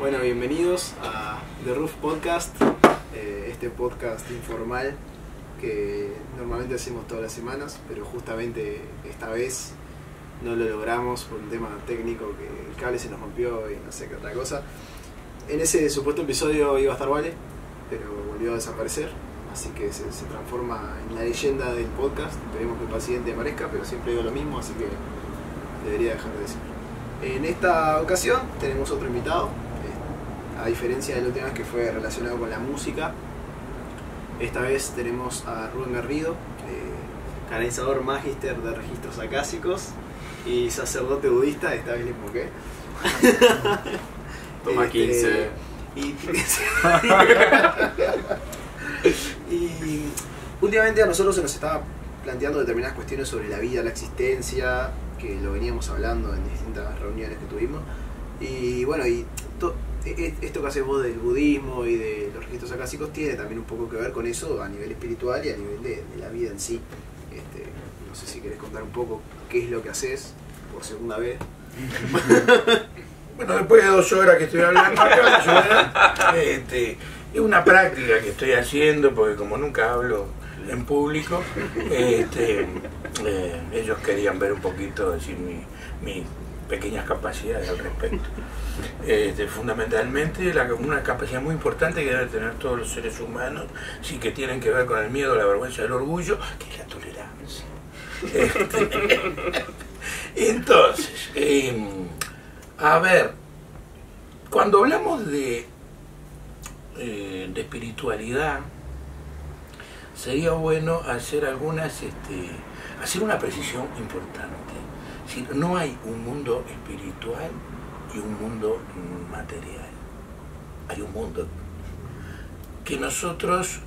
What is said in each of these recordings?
Bueno, bienvenidos a The Roof Podcast, este podcast informal que normalmente hacemos todas las semanas, pero justamente esta vez no lo logramos por un tema técnico, que el cable se nos rompió y no sé qué otra cosa. En ese supuesto episodio iba a estar Vale, pero volvió a desaparecer, así que se transforma en la leyenda del podcast. Esperemos que el paciente aparezca, pero siempre digo lo mismo, así que debería dejar de decir. En esta ocasión tenemos otro invitado, a diferencia de la última vez que fue relacionado con la música. Esta vez tenemos a Rubén Garrido, canalizador magíster de registros acásicos y sacerdote budista. Esta vez le invoqué. Toma 15. Y últimamente a nosotros se nos estaba planteando determinadas cuestiones sobre la vida, la existencia, que lo veníamos hablando en distintas reuniones que tuvimos. Y bueno, esto que haces vos del budismo y de los registros acásicos tiene también un poco que ver con eso a nivel espiritual y a nivel de la vida en sí. No sé si querés contar un poco qué es lo que haces por segunda vez. Bueno, después de 2 horas que estoy hablando acá, es una práctica que estoy haciendo porque como nunca hablo en público, ellos querían ver un poquito, decir, mis pequeñas capacidades al respecto. Fundamentalmente una capacidad muy importante que deben tener todos los seres humanos, sí, que tienen que ver con el miedo, la vergüenza y el orgullo, que es la tolerancia. Entonces, a ver, cuando hablamos de espiritualidad, sería bueno hacer hacer una precisión importante. Es decir, no hay un mundo espiritual y un mundo material. Hay un mundo que nosotros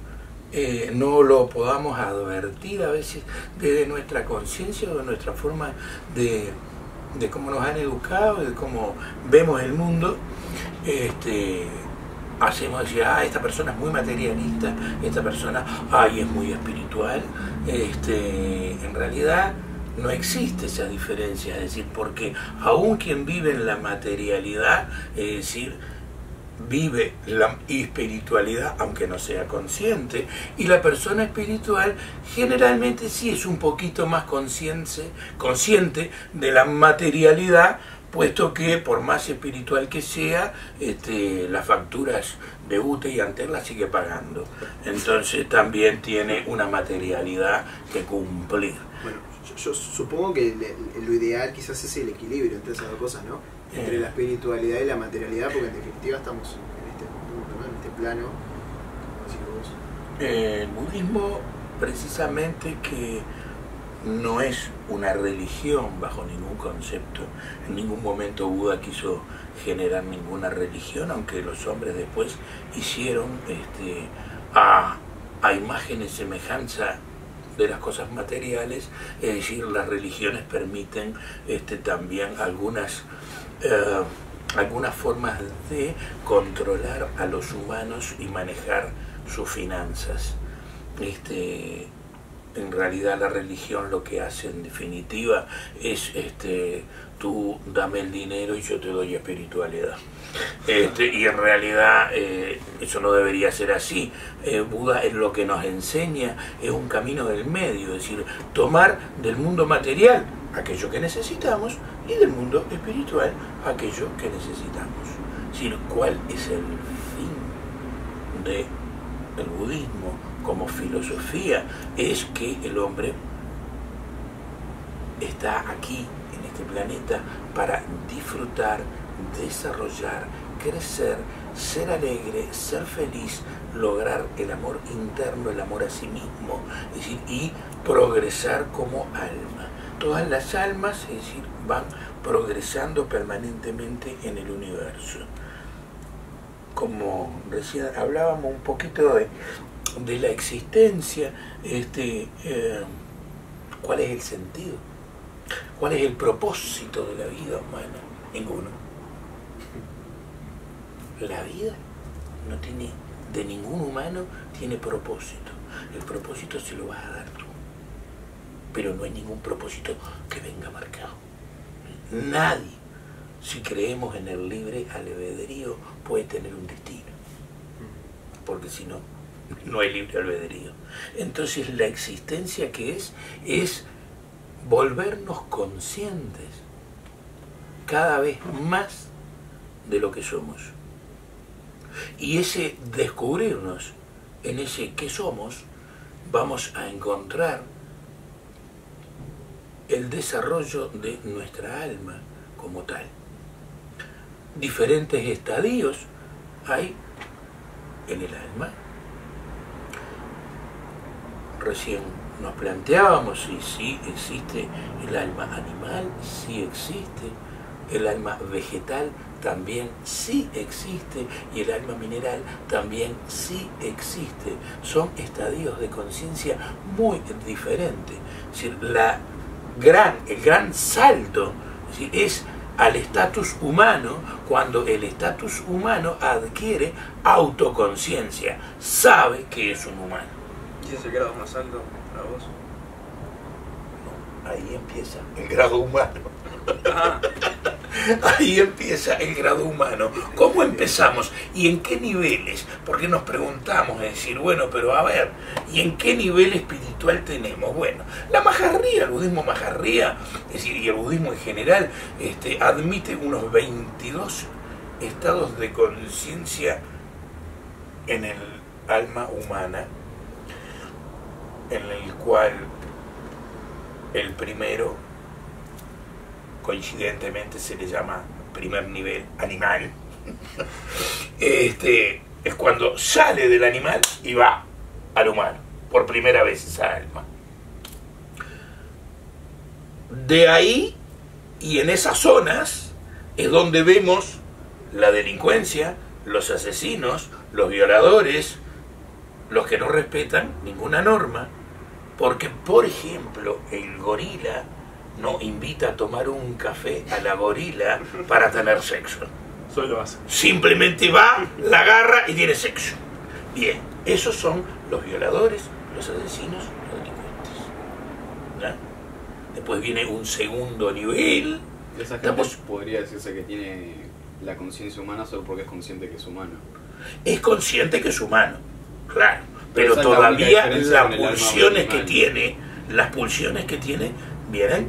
no lo podamos advertir a veces desde nuestra conciencia o de nuestra forma de cómo nos han educado, de cómo vemos el mundo. Hacemos decir, esta persona es muy materialista, esta persona, es muy espiritual. En realidad no existe esa diferencia, es decir, porque aún quien vive en la materialidad, es decir, vive la espiritualidad aunque no sea consciente, y la persona espiritual generalmente sí es un poquito más consciente de la materialidad, puesto que por más espiritual que sea, las facturas de UTE y Antel las sigue pagando. Entonces también tiene una materialidad que cumplir. Bueno, yo supongo que lo ideal quizás es el equilibrio entre esas dos cosas, ¿no? Entre la espiritualidad y la materialidad, porque en definitiva estamos en este mundo, ¿no? En este plano, como decís vos. El budismo, precisamente, que no es una religión bajo ningún concepto. En ningún momento Buda quiso generar ninguna religión, aunque los hombres después hicieron a imagen y semejanza de las cosas materiales. Es decir, las religiones permiten también algunas formas de controlar a los humanos y manejar sus finanzas. En realidad la religión lo que hace en definitiva es tú dame el dinero y yo te doy espiritualidad. Y en realidad eso no debería ser así. Buda es lo que nos enseña, es un camino del medio, es decir, tomar del mundo material aquello que necesitamos y del mundo espiritual aquello que necesitamos. Es decir, ¿cuál es el fin del budismo como filosofía? Es que el hombre está aquí en este planeta para disfrutar, desarrollar, crecer, ser alegre, ser feliz, lograr el amor interno, el amor a sí mismo, es decir, y progresar como alma. Todas las almas, es decir, van progresando permanentemente en el universo. Como recién hablábamos un poquito de la existencia, ¿cuál es el sentido? ¿Cuál es el propósito de la vida humana? Ninguno. La vida no tiene, de ningún humano tiene propósito. El propósito se lo vas a dar tú. Pero no hay ningún propósito que venga marcado. Nadie si creemos en el libre albedrío, puede tener un destino. Porque si no, no hay libre albedrío. Entonces la existencia que es volvernos conscientes cada vez más de lo que somos. Y ese descubrirnos en ese que somos, vamos a encontrar el desarrollo de nuestra alma como tal. Diferentes estadios hay en el alma. Recién nos planteábamos si sí existe el alma animal, sí existe, el alma vegetal también sí existe y el alma mineral también sí existe. Son estadios de conciencia muy diferentes. Es decir, el gran salto, es decir, es al estatus humano, cuando el estatus humano adquiere autoconciencia, sabe que es un humano. ¿Y ese grado más alto para vos? No, ahí empieza el grado humano. Ah. Ahí empieza el grado humano. ¿Cómo empezamos? ¿Y en qué niveles? Porque nos preguntamos, es decir, bueno, pero a ver, ¿y en qué nivel espiritual tenemos? Bueno, la majarría, el budismo majarría, es decir, y el budismo en general, admite unos 22 estados de conciencia en el alma humana, en el cual el primero, coincidentemente, se le llama primer nivel animal. Es cuando sale del animal y va al humano, por primera vez esa alma. De ahí, y en esas zonas, es donde vemos la delincuencia, los asesinos, los violadores, los que no respetan ninguna norma, porque, por ejemplo, el gorila no invita a tomar un café a la gorila para tener sexo. Solo hace. Simplemente va, la agarra y tiene sexo. Bien, esos son los violadores, los asesinos, los delincuentes. ¿No? Después viene un segundo nivel. Esa gente podría decirse que tiene la conciencia humana solo porque es consciente que es humano. Es consciente que es humano, claro. Pero todavía las pulsiones que tiene, vienen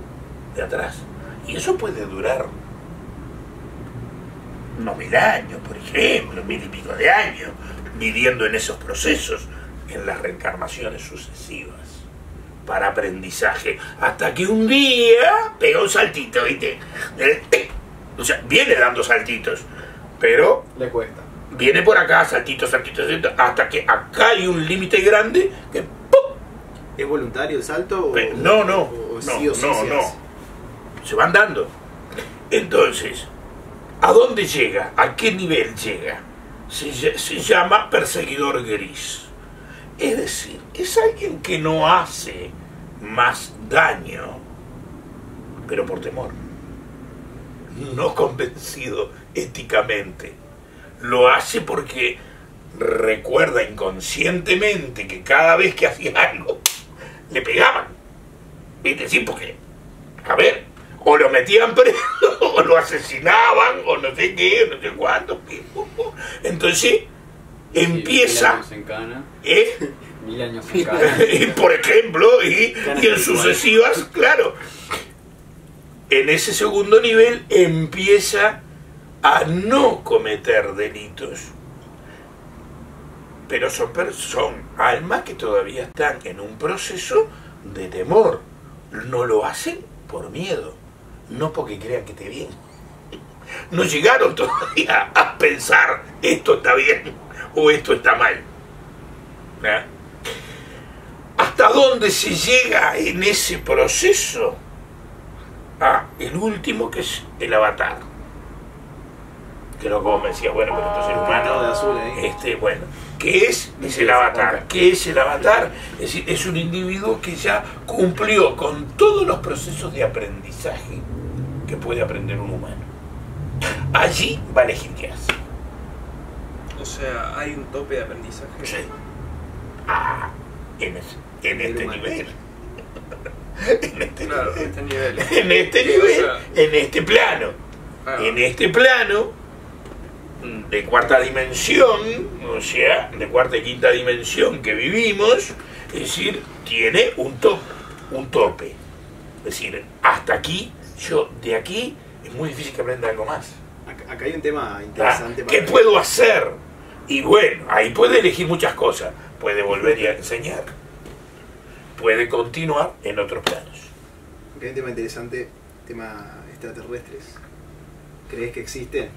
de atrás. Y eso puede durar no 1000 años, por ejemplo, 1000 y pico de años, viviendo en esos procesos, en las reencarnaciones sucesivas, para aprendizaje, hasta que un día pega un saltito, ¿viste? O sea, viene dando saltitos, pero le cuesta. Viene por acá, saltitos, hasta que acá hay un límite grande que ¡pum! ¿Es voluntario el salto? No. Sí o sí Se van dando. Entonces, ¿a dónde llega? ¿A qué nivel llega? Se llama perseguidor gris. Es decir, es alguien que no hace más daño, pero por temor. No convencido éticamente. Lo hace porque recuerda inconscientemente que cada vez que hacía algo, le pegaban. Es decir, porque, a ver, o lo metían preso, o lo asesinaban, o no sé qué, no sé cuánto. Entonces, empieza... 1000 años en cana. 1000 años en cana. Por ejemplo, y en sucesivas, claro. En ese segundo nivel empieza a no cometer delitos, pero son almas que todavía están en un proceso de temor. No lo hacen por miedo, no porque crean que esté bien. No llegaron todavía a pensar esto está bien o esto está mal. ¿Eh? ¿Hasta dónde se llega en ese proceso? El último, que es el avatar. Que no, como me decía, bueno, pero entonces el humano de azul ahí. Bueno, ¿qué es? Es el avatar. ¿Qué es el avatar? Es decir, es un individuo que ya cumplió con todos los procesos de aprendizaje que puede aprender un humano. Allí va a elegir qué hace. O sea, ¿hay un tope de aprendizaje? Sí. En este nivel. En este Claro, nivel. este nivel. En este nivel, en este plano. en este plano de cuarta dimensión, o sea, de cuarta y quinta dimensión que vivimos, es decir, tiene un tope. Es decir, hasta aquí, de aquí es muy difícil que aprenda algo más. Acá hay un tema interesante. ¿Qué puedo hacer? Y bueno, ahí puede elegir muchas cosas. Puede volver a enseñar. Puede continuar en otros planos. Acá hay un tema interesante, tema extraterrestres. ¿Crees que existen?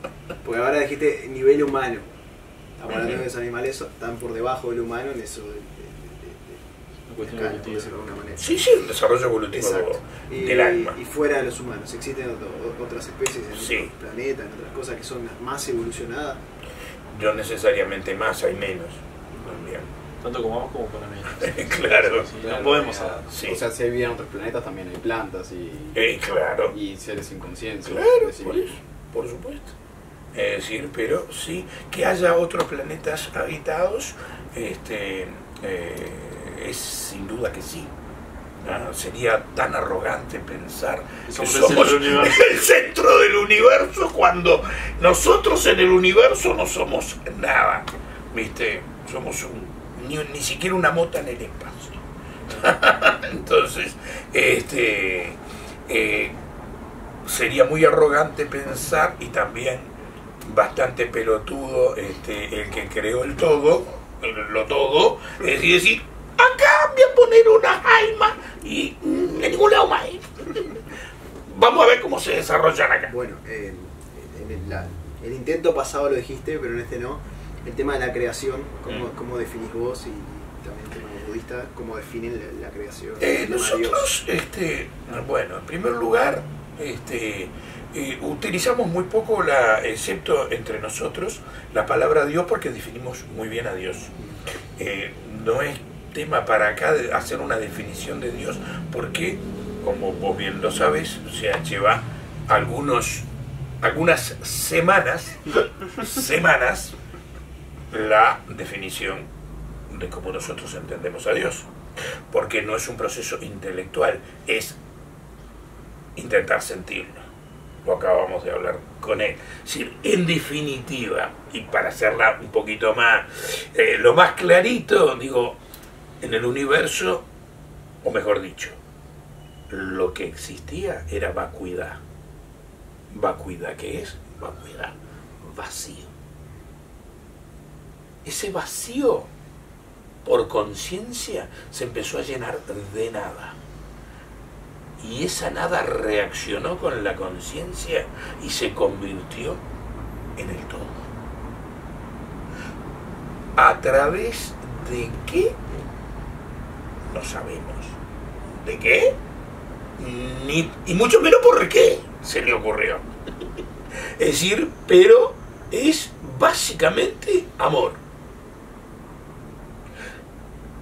Porque ahora dijiste nivel humano. Estamos hablando de esos animales, están por debajo del humano en eso cuestión escala, evolutiva. por decirlo de alguna manera. Sí, el desarrollo evolutivo del alma. Y fuera de los humanos, ¿existen otras especies en Sí. otros planetas, en otras cosas que son más evolucionadas? No necesariamente más, hay menos. También. Tanto como vamos como para menos. Claro. Sí, no podemos hablar. Sí. O sea, si hay vida en otros planetas también hay plantas Claro. y seres sin conciencia. Claro, Es decir, por eso, por supuesto. Es decir, pero sí, que haya otros planetas habitados, es sin duda que sí. Sería tan arrogante pensar que Somos somos el centro del universo. el centro del universo cuando nosotros en el universo no somos nada. ¿Viste? Somos ni siquiera una mota en el espacio. Entonces, sería muy arrogante pensar, y también bastante pelotudo el que creó el todo, lo todo, es decir, acá voy a poner una alma y en ningún lado más. Vamos a ver cómo se desarrollan acá. Bueno, el intento pasado lo dijiste, pero en este no. El tema de la creación, ¿cómo definís vos? Y también el tema budista, ¿cómo definen la creación? El tema de Nosotros, bueno, en primer lugar, utilizamos muy poco, excepto entre nosotros, la palabra Dios porque definimos muy bien a Dios. No es tema para acá de hacer una definición de Dios porque, como vos bien lo sabes, o sea, lleva algunas semanas la definición de cómo nosotros entendemos a Dios, porque no es un proceso intelectual, es intentar sentirlo. Lo acabamos de hablar con él. Es decir, en definitiva, y para hacerla un poquito más, lo más clarito, digo, en el universo, o mejor dicho, lo que existía era vacuidad. ¿Vacuidad qué es? Vacuidad, vacío. Ese vacío, por conciencia, se empezó a llenar de nada. Y esa nada reaccionó con la conciencia y se convirtió en el todo. ¿A través de qué? No sabemos. ¿De qué? Y mucho menos por qué se le ocurrió. Es decir, pero es básicamente amor.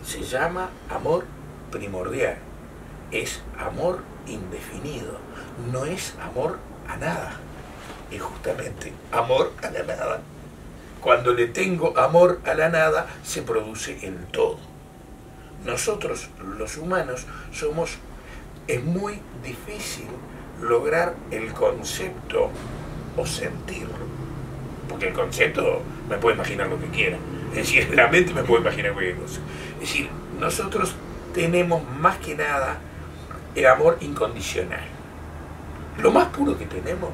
Se llama amor primordial. Es amor indefinido. No es amor a nada. Es justamente amor a la nada. Cuando le tengo amor a la nada, se produce el todo. Nosotros, los humanos, es muy difícil lograr el concepto o sentirlo. Porque el concepto me puedo imaginar lo que quiera. Es decir, la mente me puede imaginar cualquier cosa. Es decir, nosotros tenemos más que nada el amor incondicional. Lo más puro que tenemos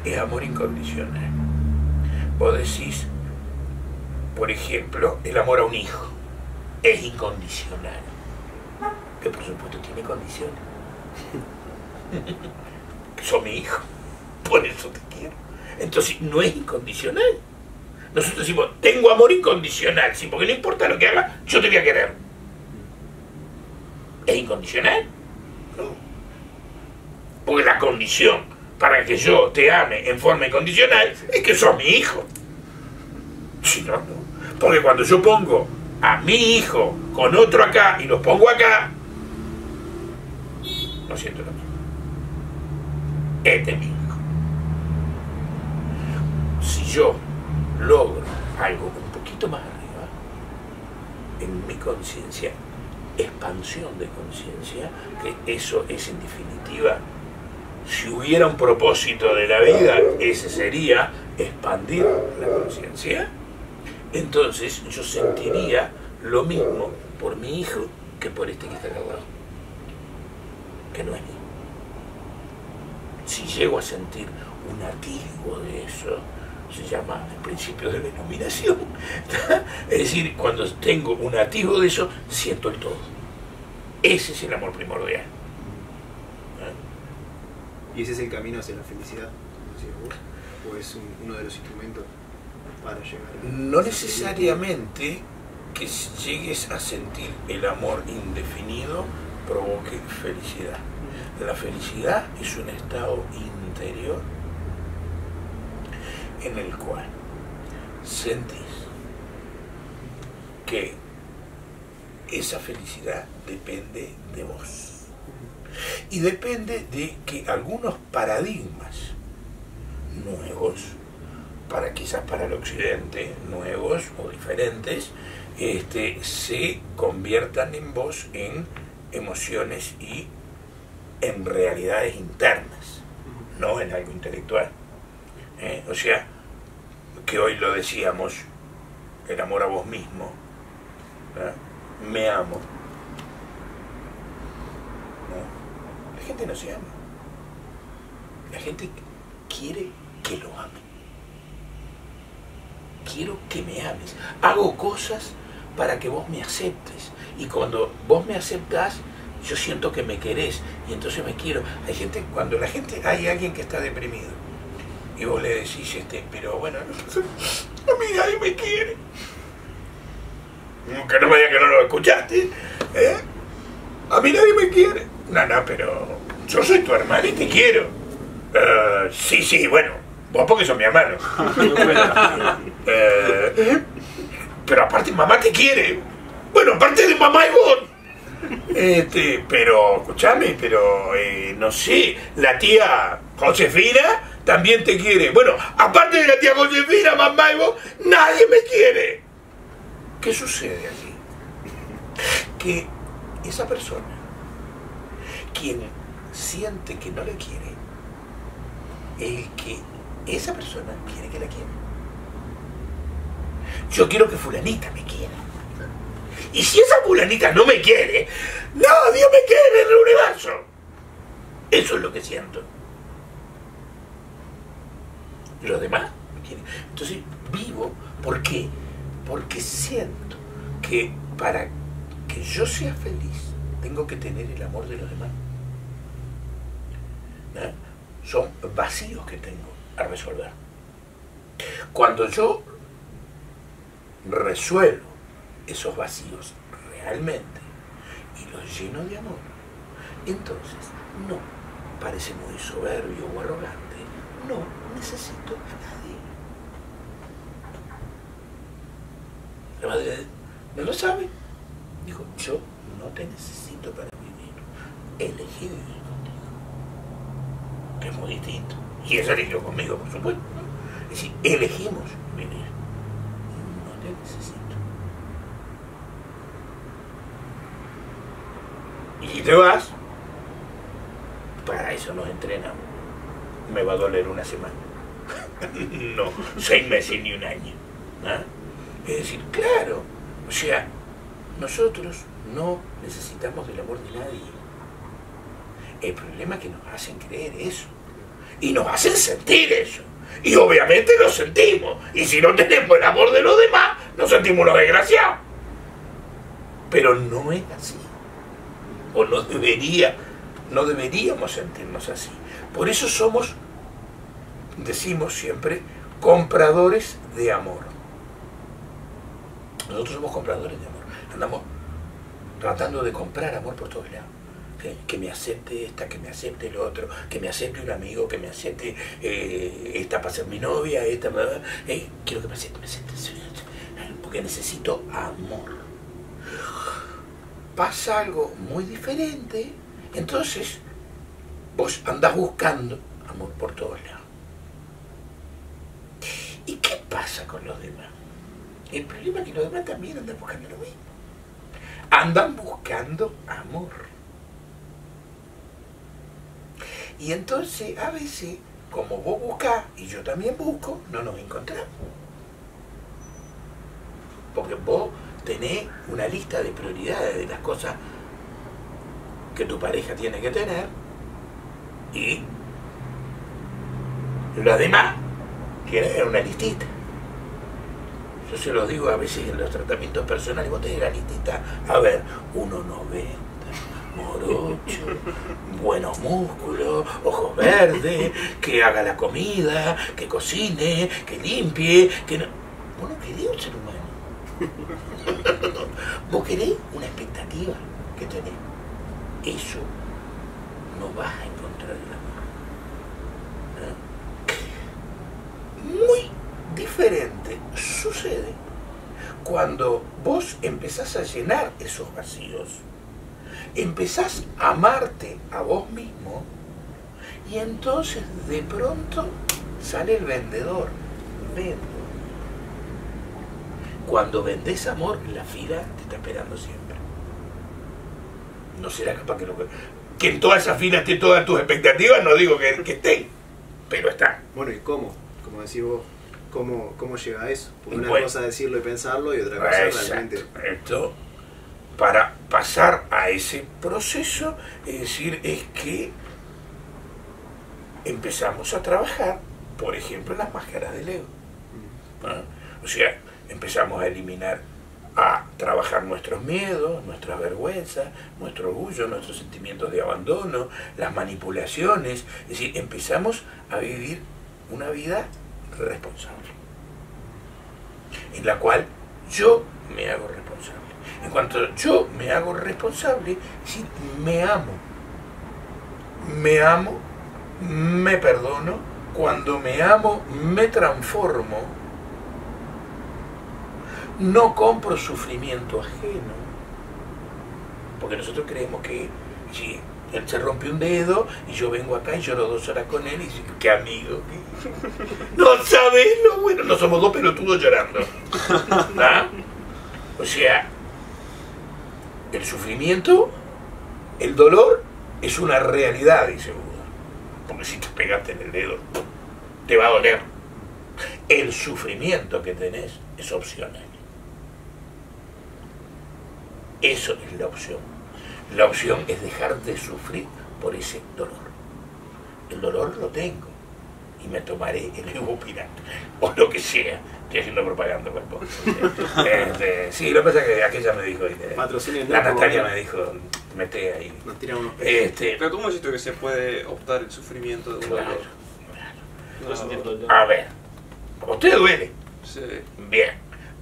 es amor incondicional. Vos decís, por ejemplo, el amor a un hijo. Es incondicional. Que por supuesto tiene condiciones. Sos mi hijo. Por eso te quiero. Entonces no es incondicional. Nosotros decimos, tengo amor incondicional. Sí, porque no importa lo que haga, yo te voy a querer. ¿Es incondicional? No. Porque la condición para que yo te ame en forma incondicional es que sos mi hijo. Si no, no. Porque cuando yo pongo a mi hijo con otro acá y los pongo acá, no siento lo mismo. Este es mi hijo. Si yo logro algo un poquito más arriba, en mi conciencia, expansión de conciencia, que eso es en definitiva si hubiera un propósito de la vida, ese sería expandir la conciencia, entonces yo sentiría lo mismo por mi hijo que por este que está acá abajo, que no es mío. Si llego a sentir un atisbo de eso, se llama el principio de la iluminación. Es decir, cuando tengo un atisbo de eso, siento el todo. Ese es el amor primordial. ¿Y ese es el camino hacia la felicidad, como decías vos? ¿O es uno de los instrumentos para llegar a No necesariamente que llegues a sentir el amor indefinido provoque felicidad. La felicidad es un estado interior en el cual sentís que esa felicidad depende de vos. Y depende de que algunos paradigmas nuevos, quizás para el occidente, nuevos o diferentes, se conviertan en vos en emociones y en realidades internas, no en algo intelectual. O sea, que hoy lo decíamos, el amor a vos mismo, ¿verdad? Me amo. ¿No? La gente no se ama. La gente quiere que lo amen. Quiero que me ames. Hago cosas para que vos me aceptes. Y cuando vos me aceptás, yo siento que me querés. Y entonces me quiero. Hay alguien que está deprimido. Y vos le decís, pero bueno, a mí nadie me quiere. Que no me diga que no lo escuchaste. A mí nadie me quiere. No, pero yo soy tu hermano y te quiero. Sí, bueno, vos porque sos mi hermano. Pero aparte mamá te quiere. Bueno, aparte de mamá y vos. Pero, escuchame, no sé, la tía Josefina también te quiere. Bueno, aparte de la tía Josefina, mamá y vos, nadie me quiere. ¿Qué sucede aquí? Que esa persona, quien siente que no le quiere, esa persona quiere que la quiera. Yo quiero que fulanita me quiera. Y si esa fulanita no me quiere, nadie me quiere en el universo. Eso es lo que siento. Los demás me quieren. Entonces vivo, ¿por qué? Porque siento que para que yo sea feliz tengo que tener el amor de los demás. ¿No? Son vacíos que tengo a resolver. Cuando yo resuelvo esos vacíos realmente y los lleno de amor, entonces no parece muy soberbio o arrogante, no necesito a nadie. La madre no lo sabe. Dijo, yo no te necesito para vivir. Elegí vivir contigo. Que es muy distinto. Y eso eligió conmigo, por supuesto. Es decir, elegimos vivir. No te necesito. Y si te vas, para eso nos entrenamos. Me va a doler una semana. No, 6 meses ni un año. ¿Ah? Es decir, claro, o sea, nosotros no necesitamos del amor de nadie. El problema es que nos hacen creer eso. Y nos hacen sentir eso. Y obviamente lo sentimos. Y si no tenemos el amor de los demás, nos sentimos los desgraciados. Pero no es así. O no deberíamos sentirnos así. Por eso decimos siempre, compradores de amor. Nosotros somos compradores de amor. Andamos tratando de comprar amor por todos lados. Que me acepte esta, que me acepte el otro, que me acepte un amigo, que me acepte esta para ser mi novia, esta quiero que me acepte, porque necesito amor. Pasa algo muy diferente, entonces vos andás buscando amor por todos lados. ¿Y qué pasa con los demás? El problema es que los demás también andan buscando lo mismo. Andan buscando amor. Y entonces, a veces, como vos buscás y yo también busco, no nos encontramos. Porque vos tenés una lista de prioridades de las cosas que tu pareja tiene que tener y los demás tienen una listita. Yo se los digo a veces en los tratamientos personales, vos tenés la listita, a ver, 1,90, morocho, buenos músculos, ojos verdes, que haga la comida, que cocine, que limpie, que no... Vos no querés un ser humano. Vos querés una expectativa que tenés. Eso no vas a encontrar el amor. Muy diferente sucede cuando vos empezás a llenar esos vacíos, empezás a amarte a vos mismo y entonces de pronto sale el vendedor. Vendo. Cuando vendés amor, la fila te está esperando siempre. No será capaz que en toda esa fila esté todas tus expectativas, no digo que estén, pero están. Bueno, ¿y cómo? Como decís vos, ¿cómo llega a eso? Porque una Bueno, cosa es decirlo y pensarlo y otra cosa es realmente... Esto, para pasar a ese proceso, es decir, es que empezamos a trabajar, por ejemplo, las máscaras del ego. ¿Ah? O sea, empezamos a eliminar, a trabajar nuestros miedos, nuestras vergüenzas, nuestro orgullo, nuestros sentimientos de abandono, las manipulaciones. Es decir, empezamos a vivir una vida responsable, en la cual yo me hago responsable. En cuanto yo me hago responsable, es decir, me amo, me perdono. Cuando me amo, me transformo. No compro sufrimiento ajeno, porque nosotros creemos que si él se rompe un dedo y yo vengo acá y lloro 2 horas con él y digo, qué amigo, no sabes lo bueno, no somos 2 pelotudos llorando. ¿Ah? O sea, el sufrimiento, el dolor es una realidad, dice Buda, porque si te pegaste en el dedo te va a doler. El sufrimiento que tenés es opcional. Eso es la opción. La opción es dejar de sufrir por ese dolor. El dolor lo tengo y me tomaré el Ibupirac o lo que sea. Estoy haciendo propaganda con vos. Sí, lo que pasa es que aquella me dijo, la Natalia me dijo, mete ahí. Nos tiran unos pesos. Pero ¿cómo es esto que se puede optar el sufrimiento de un Claro, dolor? No sentir todo el A ver, ¿a usted duele? Sí. Bien,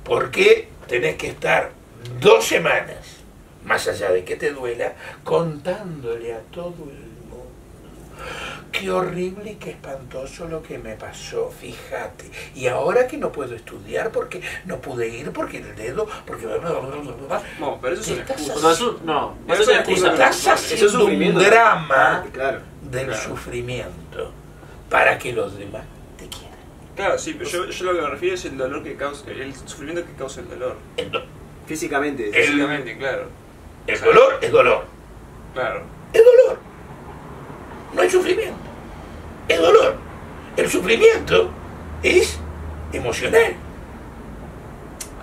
¿por qué tenés que estar 2 semanas, más allá de que te duela, contándole a todo el mundo? Qué horrible y qué espantoso lo que me pasó, fíjate. Y ahora que no puedo estudiar porque no pude ir, porque el dedo, porque... No, pero eso es una excusa. O sea, eso, no, Eso eso es es excusa. Estás Eso es haciendo un sufrimiento. drama Claro. del Claro. sufrimiento para que los demás te quieran. Claro, sí, pero yo lo que me refiero es el dolor que causa, el sufrimiento que causa el dolor. El, do- Físicamente. Físicamente, claro. el dolor es dolor. Claro. Es dolor. No hay sufrimiento. Es dolor. El sufrimiento es emocional.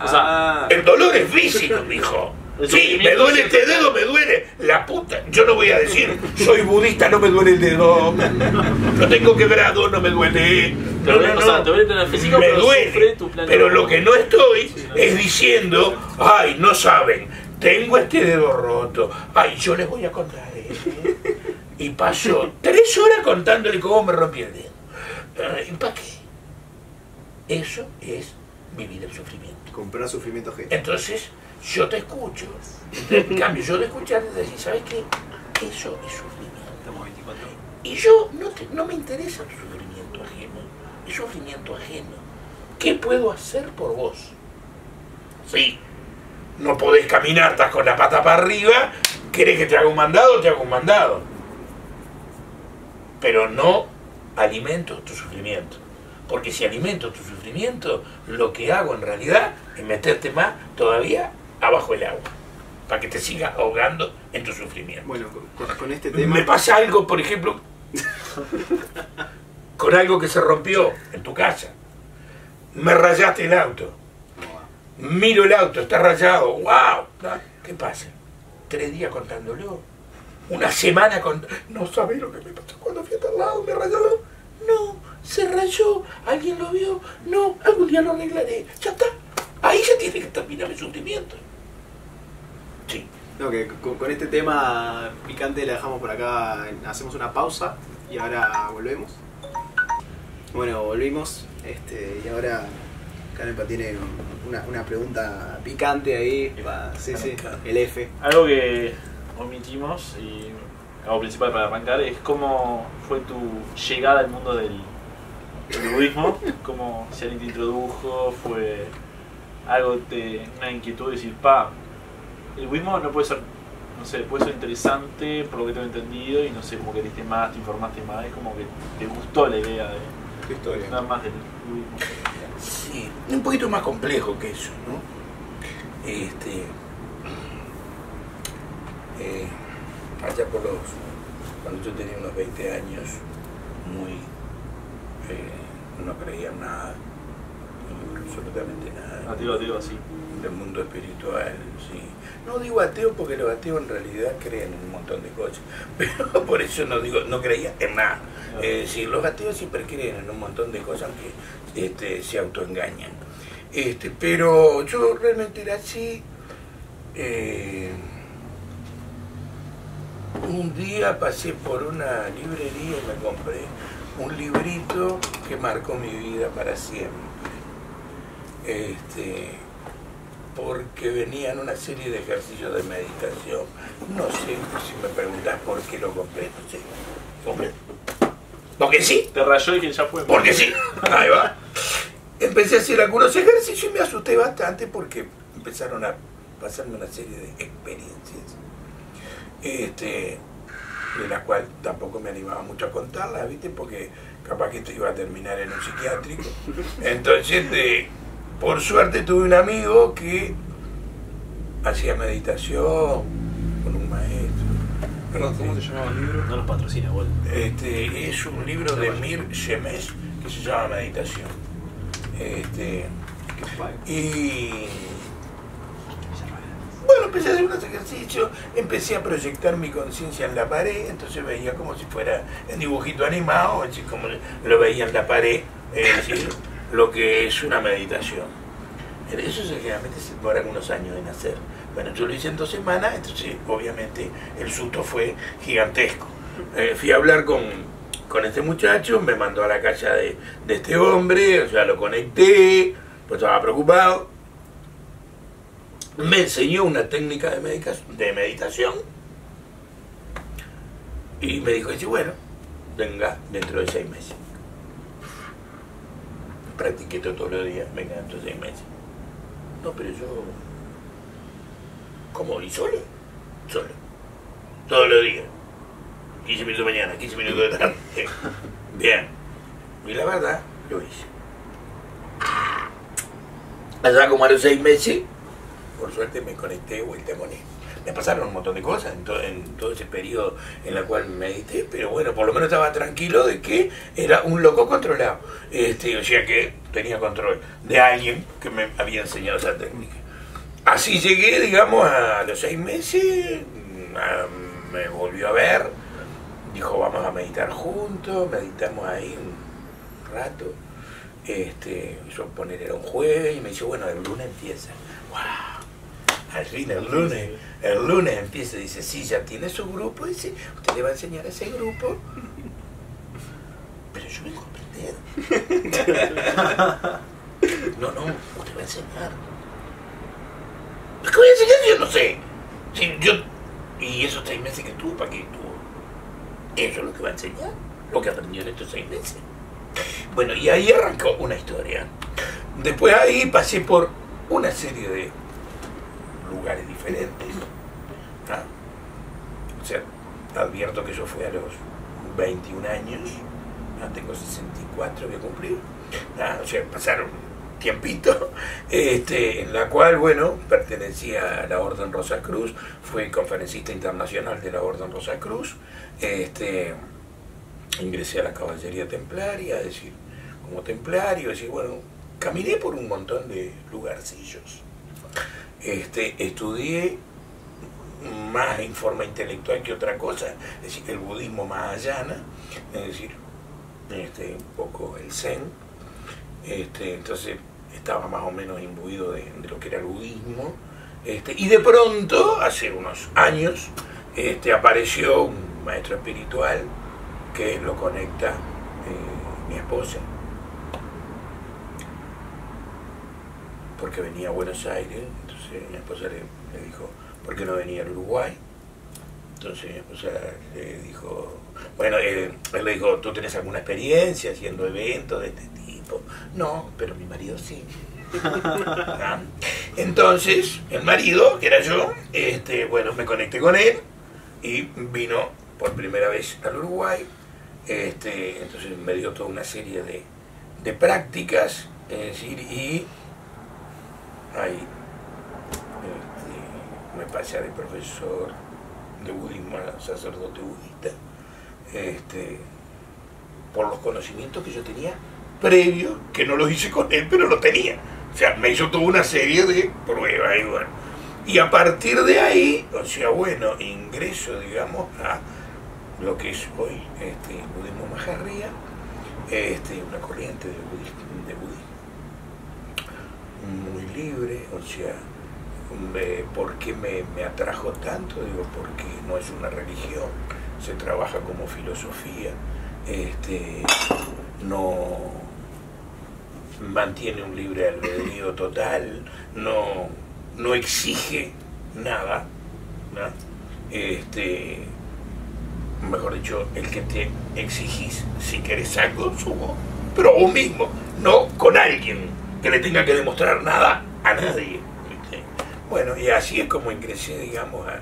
O sea, El dolor es físico, mijo. El Sí, me sufrimiento duele siempre- este dedo, me duele la puta. Yo no voy a decir, soy budista, no me duele el dedo. No tengo quebrado, no me duele. te duele, o sea, te duele tener físico, me pero sufre duele. tu plano. Pero lo que no estoy es diciendo, ay, no saben, tengo este dedo roto. Ay, yo les voy a contar. Y paso 3 horas contándole cómo me rompí el dedo. ¿Y para qué? Eso es vivir el sufrimiento. Comprar sufrimiento ajeno. Entonces, yo te escucho. En cambio, yo de escuchar te decir, ¿sabes qué? Eso es sufrimiento. Estamos 24. Y yo no me interesa tu sufrimiento ajeno. Es sufrimiento ajeno. ¿Qué puedo hacer por vos? Sí, no podés caminar, estás con la pata para arriba. ¿Querés que te haga un mandado? Te hago un mandado. Pero no alimento tu sufrimiento. Porque si alimento tu sufrimiento, lo que hago en realidad es meterte más todavía abajo del agua. Para que te sigas ahogando en tu sufrimiento. Bueno, con este tema... Me pasa algo, por ejemplo, con algo que se rompió en tu casa. Me rayaste el auto. Miro el auto, está rayado. ¡Wow! ¿Qué pasa? 3 días contándolo. Una semana con... No sabés lo que me pasó cuando fui a tal lado, me rayó. No, se rayó. ¿Alguien lo vio? No, algún día lo arreglaré. Ya está. Ahí ya tiene que terminar el sufrimiento. Sí. No, que con este tema picante la dejamos por acá, hacemos una pausa y ahora volvemos. Bueno, volvimos, y ahora Canepa tiene una pregunta picante ahí. Sí, el F. Algo que omitimos y algo principal para arrancar es cómo fue tu llegada al mundo del budismo, cómo si alguien te introdujo, fue algo una inquietud de decir, el budismo no puede ser, no sé, puede ser interesante por lo que tengo entendido y no sé, como que leíste más, te informaste más, es como que te gustó la idea de historia. Nada más del budismo. Sí, un poquito más complejo que eso, ¿no? Allá cuando yo tenía unos 20 años, no creía en nada, absolutamente nada. Ateo, así. Del mundo espiritual, sí. No digo ateo porque los ateos en realidad creen en un montón de cosas, pero por eso no creía en nada. Es decir, los ateos siempre creen en un montón de cosas que se autoengañan. Pero yo realmente era así. Un día pasé por una librería y me compré un librito que marcó mi vida para siempre. Porque venían una serie de ejercicios de meditación. No sé si me preguntás por qué lo compré, no sé. Compré. Porque sí. Te rayó y que ya fue. Porque sí. Ahí va. Empecé a hacer algunos ejercicios y me asusté bastante porque empezaron a pasarme una serie de experiencias. De la cual tampoco me animaba mucho a contarlas, ¿viste? Porque capaz que esto iba a terminar en un psiquiátrico. Entonces, por suerte tuve un amigo que hacía meditación con un maestro. Perdón, ¿cómo se llamaba el libro? No nos patrocina, igual. Es un libro de Mir Shemesh que se llama Meditación. Y bueno, empecé a hacer unos ejercicios, empecé a proyectar mi conciencia en la pared, entonces veía como si fuera en dibujito animado, así como lo veía en la pared, es decir, lo que es una meditación. Eso generalmente se demora unos años en hacer. Bueno, yo lo hice en 2 semanas, entonces obviamente el susto fue gigantesco. Fui a hablar con este muchacho, me mandó a la casa de este hombre, o sea, lo conecté, pues estaba preocupado. Me enseñó una técnica de meditación y me dijo, bueno, venga dentro de 6 meses. Practiqué todos los días, venga dentro de 6 meses. No, pero yo... ¿Cómo? ¿Y solo? Solo. Todos los días. 15 minutos de mañana, 15 minutos de tarde. Bien. Y la verdad, lo hice. Allá como a los 6 meses, por suerte me conecté vuelta con él. Me pasaron un montón de cosas en todo ese periodo en el cual medité, pero bueno, por lo menos estaba tranquilo de que era un loco controlado. O sea que tenía control de alguien que me había enseñado esa técnica. Así llegué, digamos, a los 6 meses, me volvió a ver, dijo, vamos a meditar juntos, meditamos ahí un rato. Yo poner era un jueves y me dice, bueno, el lunes empieza. ¡Wow! Al fin el lunes empieza, dice, sí, ya tiene su grupo, dice, usted le va a enseñar a ese grupo. Pero yo vengo a aprender. No, usted va a enseñar. ¿Qué voy a enseñar? Yo no sé. Y esos 6 meses que estuvo, ¿para qué estuvo? Eso es lo que va a enseñar, lo que aprendió en estos 6 meses. Bueno, y ahí arrancó una historia. Después ahí pasé por una serie de lugares diferentes. O sea, advierto que yo fui a los 21 años, tengo 64, voy a cumplir. O sea, pasaron tiempito, en la cual, bueno, pertenecía a la Orden Rosacruz, fui conferencista internacional de la Orden Rosacruz, ingresé a la caballería templaria, es decir, como templario, es decir, bueno, caminé por un montón de lugarcillos. Estudié más en forma intelectual que otra cosa, es decir, el budismo mahayana, es decir, un poco el zen, entonces estaba más o menos imbuido de lo que era el budismo, y de pronto, hace unos años, apareció un maestro espiritual que lo conecta mi esposa, porque venía a Buenos Aires. Entonces mi esposa le dijo, ¿por qué no venía al Uruguay? Entonces mi esposa le dijo, bueno, él le dijo, ¿tú tenés alguna experiencia haciendo eventos de este tipo? No, pero mi marido sí. ¿Ah? Entonces el marido, que era yo, bueno, me conecté con él y vino por primera vez al Uruguay. Entonces me dio toda una serie de prácticas, es decir, y ahí me pasé de profesor de budismo a sacerdote budista, por los conocimientos que yo tenía previos, que no los hice con él, pero lo tenía. O sea, me hizo toda una serie de pruebas y bueno. Y a partir de ahí, o sea, bueno, ingreso, digamos, a lo que es hoy el budismo Maharya, una corriente de budismo muy libre, o sea, ¿por qué me atrajo tanto? Digo, porque no es una religión, se trabaja como filosofía, no mantiene un libre albedrío total, no exige nada, ¿no? Mejor dicho, el que te exigís si querés algo sos vos, pero vos mismo, no con alguien que le tenga que demostrar nada a nadie, ¿viste? Bueno, y así es como ingresé, digamos, a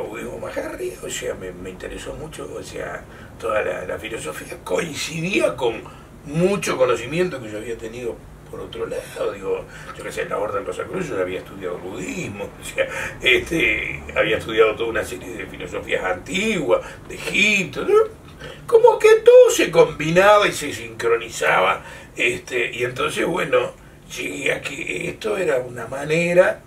budismo Maharya. O sea, me interesó mucho, o sea, toda la filosofía coincidía con mucho conocimiento que yo había tenido por otro lado. Digo, yo que sé, en la Orden Rosacruz yo había estudiado budismo, o sea, había estudiado toda una serie de filosofías antiguas, de Egipto, ¿no? Como que todo se combinaba y se sincronizaba, y entonces, bueno, llegué a que esto era una manera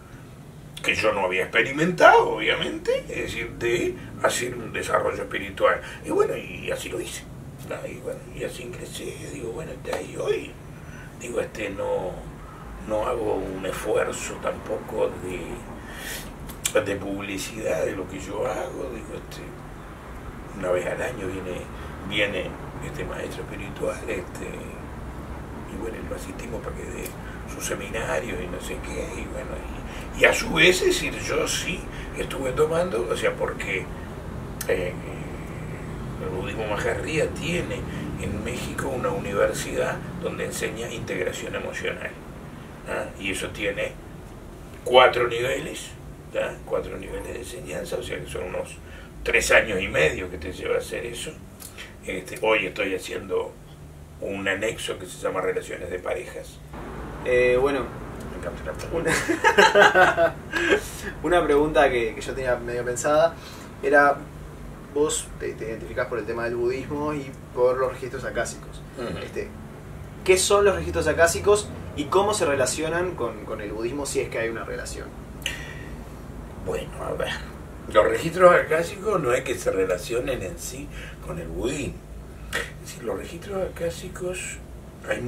que yo no había experimentado, obviamente, es decir, de hacer un desarrollo espiritual. Y bueno, y así lo hice. Y bueno, y así ingresé, digo, bueno, ahí hoy, digo, no hago un esfuerzo tampoco de publicidad de lo que yo hago, digo, una vez al año viene este maestro espiritual, y bueno, lo asistimos para que dé sus seminarios y no sé qué, y bueno, y a su vez, es decir, yo sí estuve tomando, o sea, porque el budismo Maharya tiene en México una universidad donde enseña integración emocional, ¿ah? Y eso tiene 4 niveles, ¿ah? 4 niveles de enseñanza, o sea que son unos 3 años y medio que te lleva a hacer eso. Hoy estoy haciendo un anexo que se llama Relaciones de Parejas. Bueno, una pregunta que yo tenía medio pensada era, vos te identificás por el tema del budismo y por los registros acásicos. ¿Qué son los registros acásicos y cómo se relacionan con el budismo, si es que hay una relación? Bueno, a ver, los registros acásicos no es que se relacionen en sí con el budismo. Es decir, los registros acásicos, hay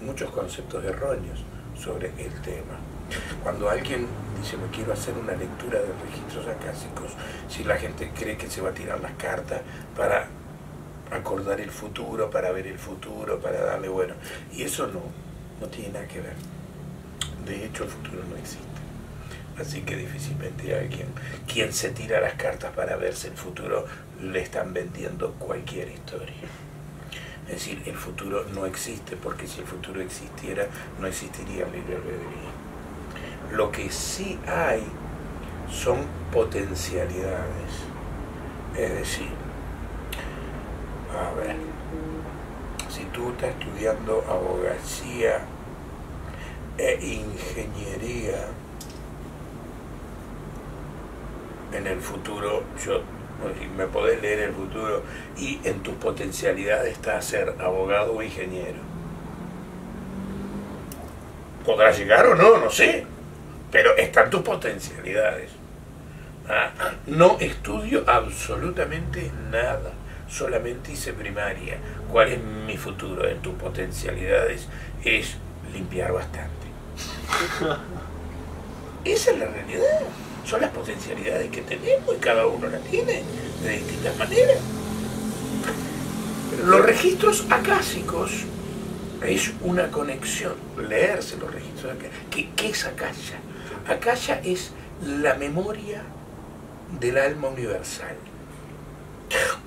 muchos conceptos erróneos sobre el tema. Cuando alguien dice, me quiero hacer una lectura de registros acásicos, si la gente cree que se va a tirar las cartas para acordar el futuro, para ver el futuro, para darle, bueno, y eso no tiene nada que ver. De hecho, el futuro no existe. Así que difícilmente alguien, quien se tira las cartas para verse el futuro, le están vendiendo cualquier historia. Es decir, el futuro no existe, porque si el futuro existiera, no existiría el libre albedrío. Lo que sí hay son potencialidades. Es decir, a ver, si tú estás estudiando abogacía e ingeniería, en el futuro yo Me podés leer el futuro y en tus potencialidades está ser abogado o ingeniero. ¿Podrá llegar o no? No sé. Pero están tus potencialidades. No estudio absolutamente nada. Solamente hice primaria. ¿Cuál es mi futuro? En tus potencialidades es limpiar bastante. Esa es la realidad. Son las potencialidades que tenemos y cada uno las tiene de distintas maneras. Los registros acásicos es una conexión. Leerse los registros acásicos. ¿Qué es Akasha? Akasha es la memoria del alma universal.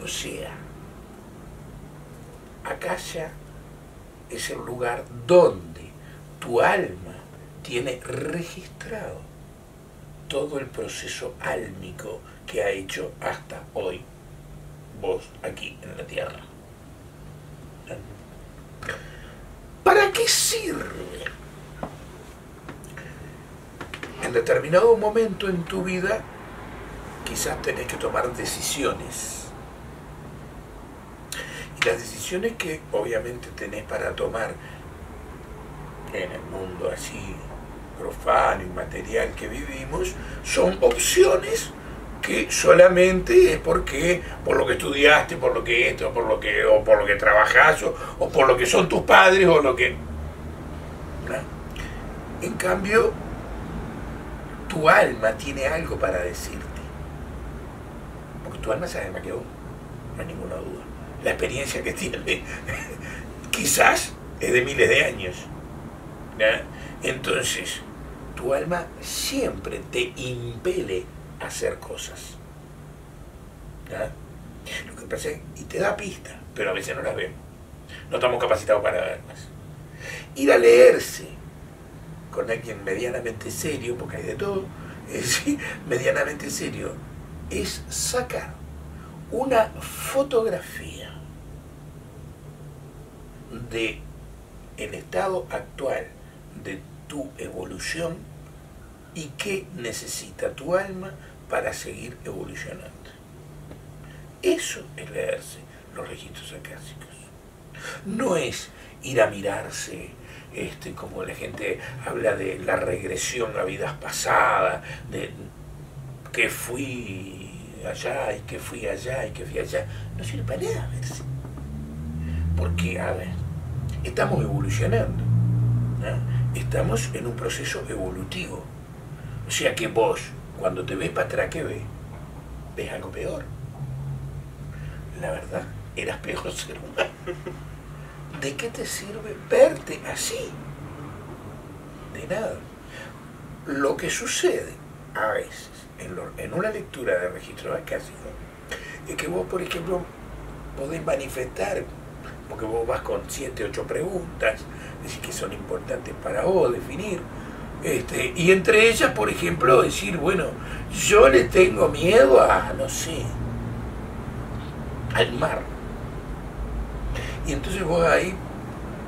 O sea, Akasha es el lugar donde tu alma tiene registrado todo el proceso álmico que ha hecho hasta hoy vos aquí en la Tierra. ¿Para qué sirve? En determinado momento en tu vida quizás tenés que tomar decisiones. Y las decisiones que obviamente tenés para tomar en el mundo así profano y material que vivimos son opciones que solamente es porque por lo que estudiaste, por lo que esto, por lo que trabajás o por lo que son tus padres o lo que... ¿no? En cambio, tu alma tiene algo para decirte. Porque tu alma sabe más que vos, no hay ninguna duda. La experiencia que tiene quizás es de miles de años. ¿No? Entonces, tu alma siempre te impele a hacer cosas. ¿No? Lo que pasa es y te da pistas, pero a veces no las vemos. No estamos capacitados para verlas. Ir a leerse con alguien medianamente serio, porque hay de todo, medianamente serio, es sacar una fotografía de el estado actual de tu evolución y qué necesita tu alma para seguir evolucionando. Eso es leerse los registros acásicos. No es ir a mirarse como la gente habla de la regresión a vidas pasadas, de que fui allá y que fui allá y que fui allá. No sirve para nada verse. Porque, a ver, estamos evolucionando, ¿no? Estamos en un proceso evolutivo. O sea que vos, cuando te ves para atrás, ¿qué ves? Ves algo peor. La verdad, eras peor ser humano. ¿De qué te sirve verte así? De nada. Lo que sucede a veces en una lectura de registro acásico es que vos, por ejemplo, podés manifestar, porque vos vas con 7, 8 preguntas, decir que son importantes para vos definir, y entre ellas, por ejemplo, decir, bueno, yo le tengo miedo a, no sé, al mar. Y entonces vos ahí,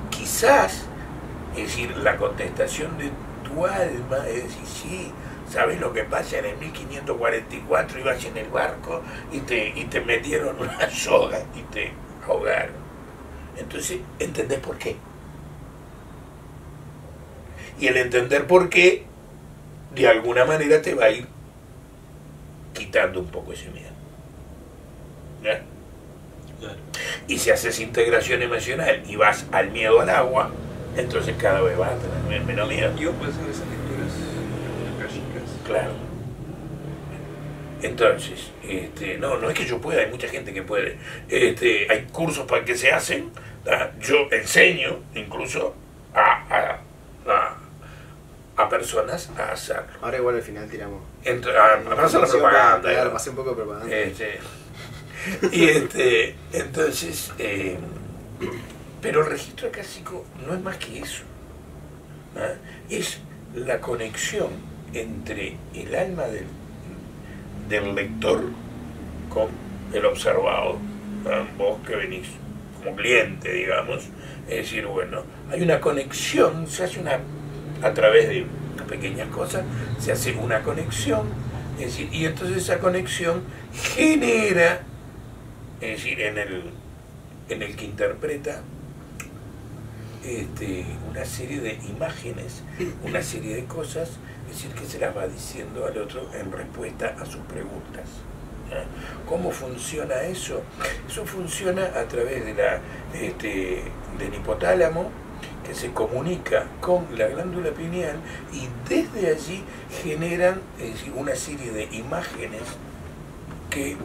quizás, es decir, la contestación de tu alma es decir, sí, ¿sabes lo que pasa? En el 1544 ibas en el barco y te metieron una soga y te ahogaron. Entonces, ¿entendés por qué? Y el entender por qué, de alguna manera te va a ir quitando un poco ese miedo. ¿Ya? Claro. Y si haces integración emocional y vas al miedo al agua, entonces cada vez vas a tener menos miedo. ¿Y vos podés hacer esas lecturas acásicas? Claro. Entonces, no es que yo pueda, hay mucha gente que puede. Hay cursos para que se hacen. Yo enseño incluso a personas a hacerlo. Ahora igual al final tiramos. A hacer la propaganda. Claro, pasé un poco de propaganda. Entonces, pero el registro acásico no es más que eso. Es la conexión entre el alma del lector con el observado, vos que venís como cliente, digamos, es decir, bueno, hay una conexión, se hace a través de pequeñas cosas, se hace una conexión Es decir, y entonces esa conexión genera, es decir, en el que interpreta una serie de imágenes, una serie de cosas, es decir, que se las va diciendo al otro en respuesta a sus preguntas. ¿Cómo funciona eso? Eso funciona a través del hipotálamo, que se comunica con la glándula pineal y desde allí generan, es decir, una serie de imágenes que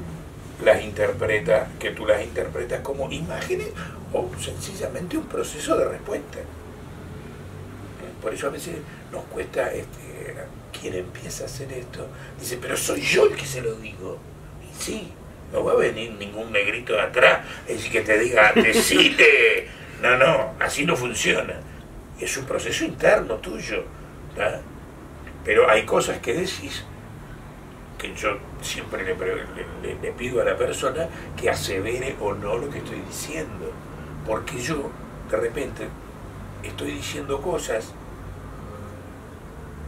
tú las interpretas como imágenes o sencillamente un proceso de respuesta. Por eso a veces nos cuesta, quien empieza a hacer esto, dice, pero soy yo el que se lo digo. Y sí, no va a venir ningún negrito de atrás, es decir, que te diga, decite. No, así no funciona. Es un proceso interno tuyo, ¿tá? Pero hay cosas que decís que yo siempre le pido a la persona que asevere o no lo que estoy diciendo, porque yo de repente estoy diciendo cosas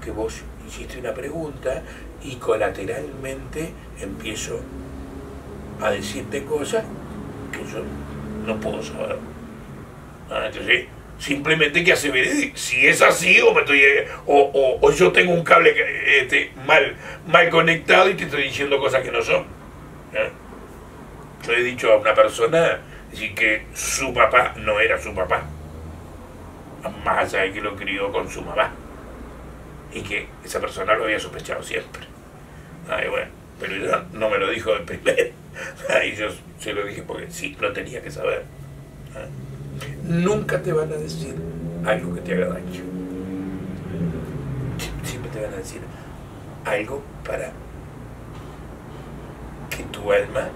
que vos hiciste una pregunta y colateralmente empiezo a decirte cosas que yo no puedo saber. Entonces simplemente que asevere si es así o yo tengo un cable mal conectado y te estoy diciendo cosas que no son. Yo he dicho a una persona decir que su papá no era su papá, más allá de que lo crió con su mamá, y que esa persona lo había sospechado siempre. Bueno, pero ella no me lo dijo de primero. Y yo se lo dije porque sí, lo tenía que saber. Nunca te van a decir algo que te haga daño. Siempre te van a decir algo para que tu alma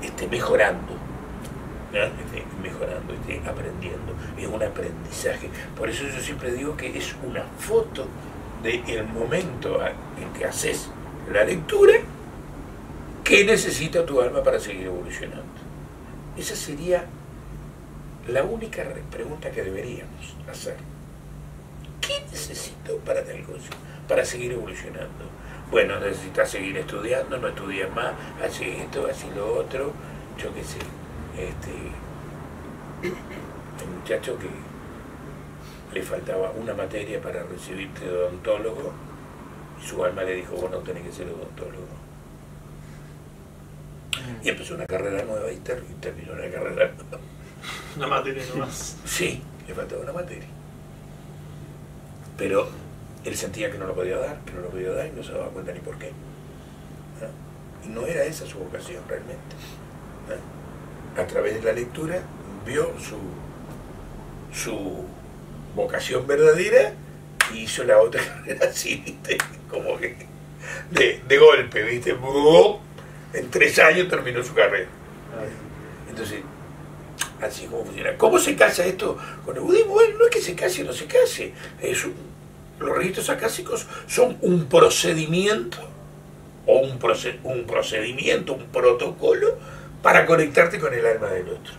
esté mejorando, esté aprendiendo. Es un aprendizaje. Por eso yo siempre digo que es una foto del momento en que haces la lectura que necesita tu alma para seguir evolucionando. Esa sería la única pregunta que deberíamos hacer. ¿Qué necesito para tal cosa? Para seguir evolucionando. Bueno, necesitas seguir estudiando, no estudias más, haces esto, haces lo otro, yo qué sé. El muchacho que le faltaba una materia para recibirte de odontólogo y su alma le dijo, vos no tenés que ser odontólogo. Y empezó una carrera nueva y terminó una carrera nueva. Una materia nomás. Sí, le faltaba una materia. Pero él sentía que no lo podía dar, y no se daba cuenta ni por qué. Y no era esa su vocación realmente. A través de la lectura vio su vocación verdadera y hizo la otra carrera así, ¿viste? Como que de golpe, ¿viste? En 3 años terminó su carrera. Entonces, así como funciona. ¿Cómo se casa esto con el budismo? Bueno, no es que se case o no se case. Los registros acásicos son un procedimiento o un protocolo para conectarte con el alma del otro.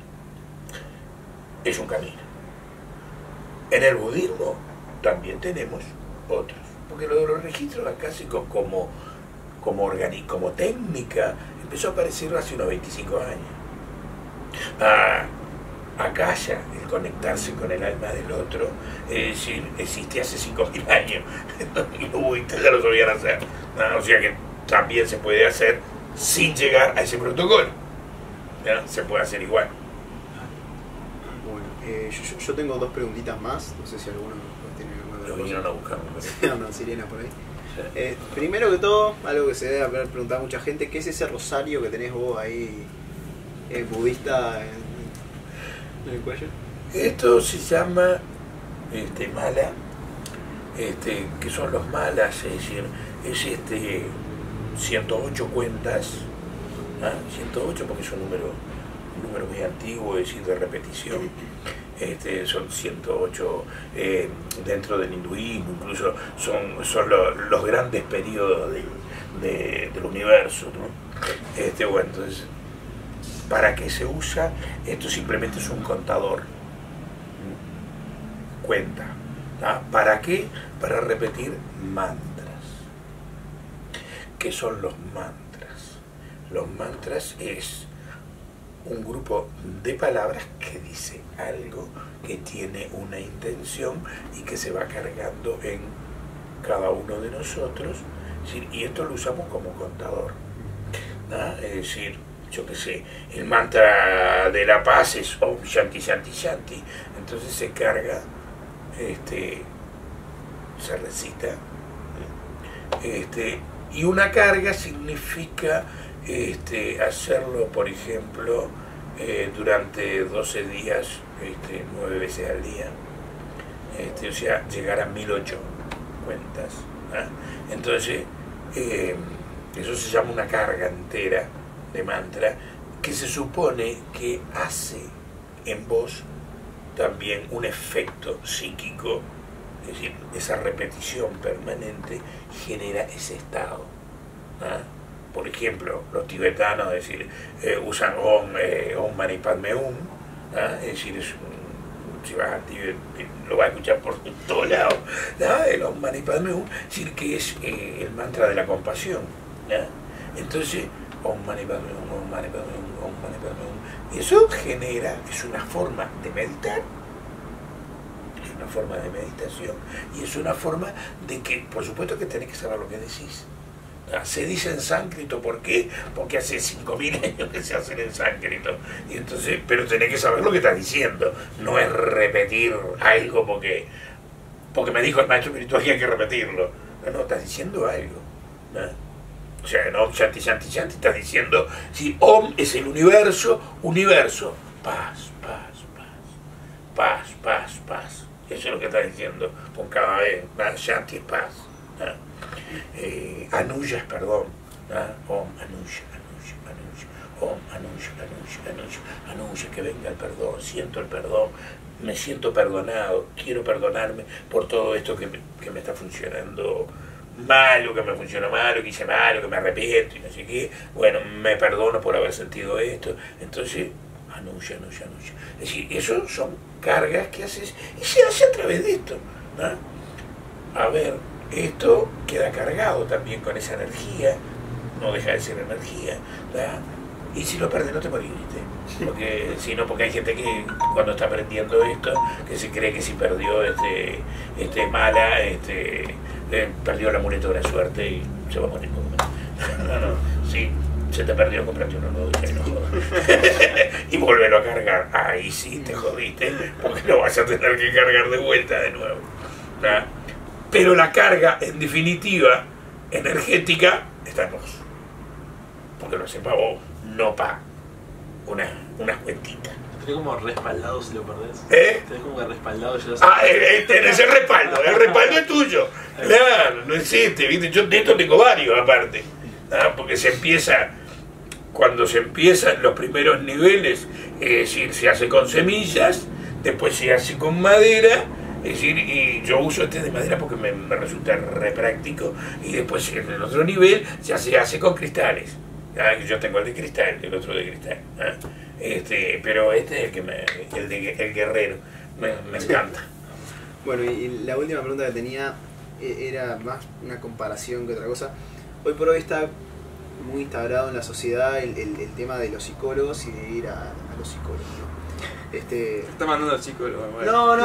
Es un camino. En el budismo también tenemos otros. Porque lo de los registros acásicos como técnica empezó a aparecer hace unos 25 años. Akasha, el conectarse con el alma del otro, existe hace 5.000 años. Y los budistas ya lo sabían hacer. O sea que también se puede hacer sin llegar a ese protocolo. Se puede hacer igual. Bueno, yo tengo 2 preguntitas más. No sé si alguno tiene alguna. Lo vinieron a buscar. Andan sirena por ahí. Primero que todo, algo que se debe haber preguntado a mucha gente, ¿qué es ese rosario que tenés vos ahí budista en el cuello? Esto se llama mala, que son los malas, es decir, es 108 cuentas, 108 porque es un número muy antiguo, es decir, de repetición. Son 108 dentro del hinduismo, incluso son los grandes periodos del universo, ¿no? Bueno, entonces, ¿para qué se usa? Esto simplemente es un contador. Cuenta. ¿Para qué? Para repetir mantras. ¿Qué son los mantras? Los mantras es un grupo de palabras que dice algo, que tiene una intención y que se va cargando en cada uno de nosotros, y esto lo usamos como contador, ¿no? Es decir, yo qué sé, el mantra de la paz es Om Shanti Shanti Shanti, entonces se carga, se recita, y una carga significa hacerlo, por ejemplo, durante 12 días, 9 veces al día, o sea, llegar a 1008 cuentas, ¿no? Entonces, eso se llama una carga entera de mantra, que se supone que hace en vos también un efecto psíquico, es decir, esa repetición permanente genera ese estado, ¿no? Por ejemplo, los tibetanos, es decir, usan Om Mani Padme Hum, ¿no? Es decir, si vas al Tíbet lo vas a escuchar por todos lados, ¿no? El Om Mani Padme Hum, es decir, que es el mantra de la compasión, ¿no? Entonces, Om Mani Padme Hum, Om Mani Padme Hum, Om Mani Padme Hum, y eso genera, es una forma de meditar, es una forma de meditación, y es una forma de que, por supuesto que tenés que saber lo que decís. Se dice en sánscrito, ¿por qué? Porque hace 5000 años que se hacen en sánscrito. Y entonces, pero tenés que saber lo que estás diciendo. No es repetir algo porque me dijo el maestro espiritual que hay que repetirlo. No, estás diciendo algo, ¿no? O sea, en Om Shanti Shanti Shanti estás diciendo, si Om es el universo, paz, paz, paz, paz, paz, paz. Eso es lo que estás diciendo con cada vez. Shanti es paz, ¿no? Anuya es perdón, ¿no? Om Anuya, Anuya, Anuya, Om Anuya, Anuya, Anuya, Anuya, que venga el perdón, siento el perdón, me siento perdonado, quiero perdonarme por todo esto que me está funcionando malo, que me funciona malo, que hice malo, que me arrepiento y no sé qué. Bueno, me perdono por haber sentido esto. Entonces, Anuya, Anuya, Anuya. Es decir, eso son cargas que haces y se hace a través de esto, ¿no? A ver, esto queda cargado también con esa energía, no deja de ser energía, ¿verdad? Y si lo perdes no te morís, ¿viste? Porque hay gente que cuando está aprendiendo esto, que se cree que si perdió mala, perdió el amuleto de la suerte y se va a morir. No, sí, se te perdió, comprate uno nuevo y no jodas. Y volverlo a cargar, ahí sí te jodiste, porque lo vas a tener que cargar de vuelta de nuevo, ¿verdad? Pero la carga, en definitiva, energética, está en vos. Porque lo hace para vos, no para unas cuentitas. Tenés como respaldado si lo perdés. Tenés como que respaldado. Tenés el respaldo es tuyo. Claro, no existe, ¿viste? Yo de esto tengo varios aparte. Porque cuando se empiezan los primeros niveles, es decir, se hace con semillas, después se hace con madera. Es decir, y yo uso de madera porque me resulta re práctico, y después en el otro nivel ya se hace con cristales. Yo tengo el de cristal, el otro de cristal. Pero este es el guerrero, me encanta. Bueno, y la última pregunta que tenía era más una comparación que otra cosa. Hoy por hoy está muy instaurado en la sociedad el tema de los psicólogos y de ir a los psicólogos, ¿no? Está mandando al psicólogo. No.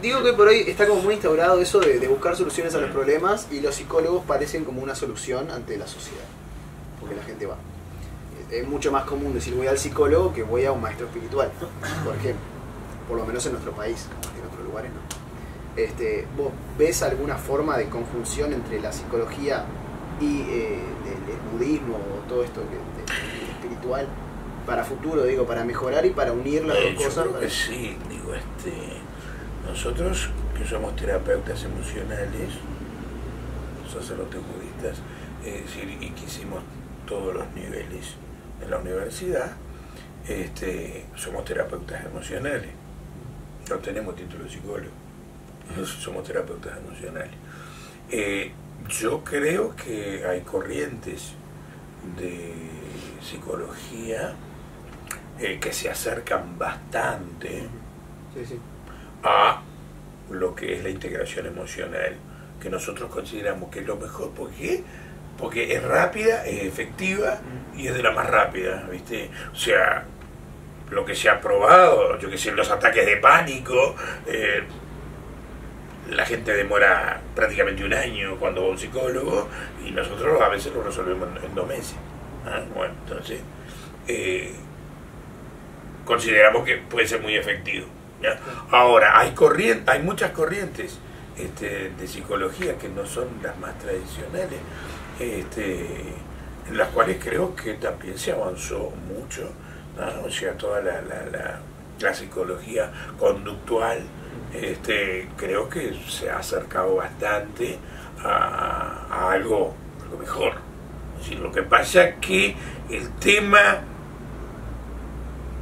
Digo que por hoy está como muy instaurado eso de buscar soluciones a los problemas, y los psicólogos parecen como una solución ante la sociedad, porque la gente va. Es mucho más común decir voy al psicólogo que voy a un maestro espiritual, por ejemplo. Por lo menos en nuestro país, en otros lugares no. ¿Vos ves alguna forma de conjunción entre la psicología y el budismo o todo esto espiritual? Para futuro, para mejorar y para unir las dos cosas. Yo creo que sí, nosotros que somos terapeutas emocionales, sacerdotes budistas, es decir, y que hicimos todos los niveles en la universidad, somos terapeutas emocionales, no tenemos título de psicólogo, somos terapeutas emocionales. Yo creo que hay corrientes de psicología que se acercan bastante a lo que es la integración emocional, que nosotros consideramos que es lo mejor. ¿Por qué? porque es rápida, es efectiva y es de la más rápida, ¿viste? O sea, lo que se ha probado, yo que sé, los ataques de pánico, la gente demora prácticamente un año cuando va a un psicólogo y nosotros a veces lo resolvemos en 2 meses. Bueno, entonces consideramos que puede ser muy efectivo, ¿ya? Ahora, hay muchas corrientes de psicología que no son las más tradicionales, en las cuales creo que también se avanzó mucho, ¿no? O sea, toda la psicología conductual, creo que se ha acercado bastante a algo mejor. Es decir, lo que pasa es que el tema,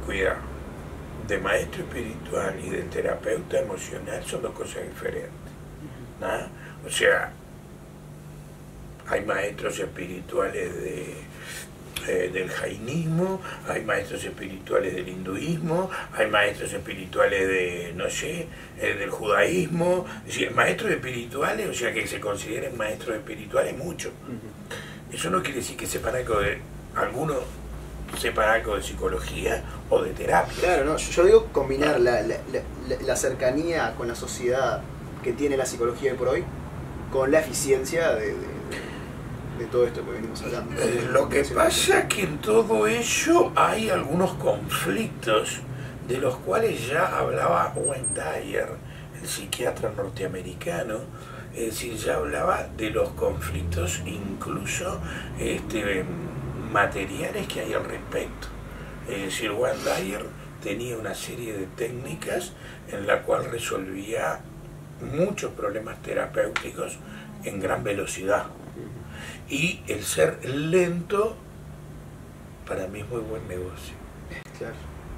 cuidado, de maestro espiritual y de terapeuta emocional son 2 cosas diferentes, ¿no? O sea, hay maestros espirituales del jainismo, hay maestros espirituales del hinduismo, hay maestros espirituales de, no sé, del judaísmo. Es decir, maestros espirituales, o sea, que se consideren maestros espirituales, mucho. Eso no quiere decir que sepan algo de, algunos sepan algo de psicología o de terapia. Claro, no, yo digo combinar la cercanía con la sociedad que tiene la psicología de por hoy con la eficiencia de todo esto que venimos hablando. Lo que pasa es que en todo ello hay algunos conflictos de los cuales ya hablaba Wayne Dyer, el psiquiatra norteamericano. Es decir, ya hablaba de los conflictos incluso materiales que hay al respecto. Es decir, Wayne Dyer tenía una serie de técnicas en la cual resolvía muchos problemas terapéuticos en gran velocidad. Y el ser lento, para mí es muy buen negocio. Claro.